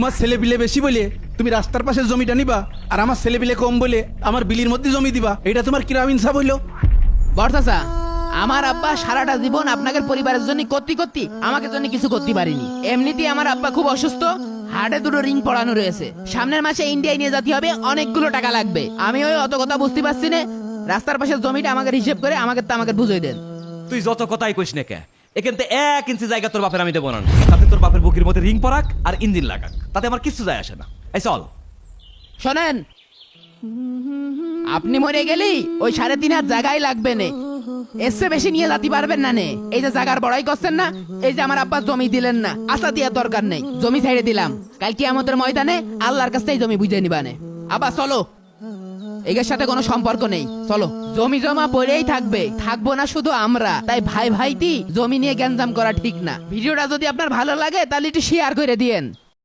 তোমার ছেলে পিলে বেশি বলে তুমি রাস্তার পাশে জমিটা নিবা, আর আমার ছেলে পিলে কম বলে আমার বিলির মধ্যে জমি দিবা। এটা তোমার কিরাম ইনসাফ হইলো? বড় চাচা, আমার আব্বা সারাটা জীবন আপনাদের পরিবারের জন্য করতে আমাকে জন্য কিছু করতে পারিনি। এমনিতেই আমার আব্বা খুব অসুস্থ, হার্টে দুটো রিং পড়ানো রয়েছে। সামনের মাসে ইন্ডিয়ায় নিয়ে যেতে হবে, অনেকগুলো টাকা লাগবে। আমি ওই অত কথা বুঝতে পারছি না। রাস্তার পাশে জমিটা আমাকে হিসেব করে আমাকে বুঝিয়ে দেন। তুই যত কথাই কইস না কে, এখান থেকে 1 ইঞ্চি জায়গা তোর বাপের আমি দেবো না। তাতে তোর বাপের বুকের মধ্যে রিং পরাক আর ইঞ্জিন লাগাক, তাতে আমার কিছু যায় আসে না। এই চল। শোনেন, আপনি মরে গেলেই ওই 3.5 জায়গায় লাগবে না, এসে বেশি নিয়ে যেতে পারবেন না। নে এই যে জায়গার বড়াই করছেন না, এই যে আমার আব্বা জমি দিলেন না, আশা দেওয়ার দরকার নেই, জমি ছেড়ে দিলাম। কাল কিয়ামতের ময়দানে আল্লাহর কাছ থেকে জমি বুঝে নিবানে। আব্বা চলো, এর সাথে কোনো সম্পর্ক নেই, চলো। জমি জমা পড়েই থাকবো না শুধু আমরা, তাই ভাই ভাইটি জমি নিয়ে গ্যাঞ্জাম করা ঠিক না। ভিডিওটা যদি আপনার ভালো লাগে তাহলে একটু শেয়ার করে দিয়েন।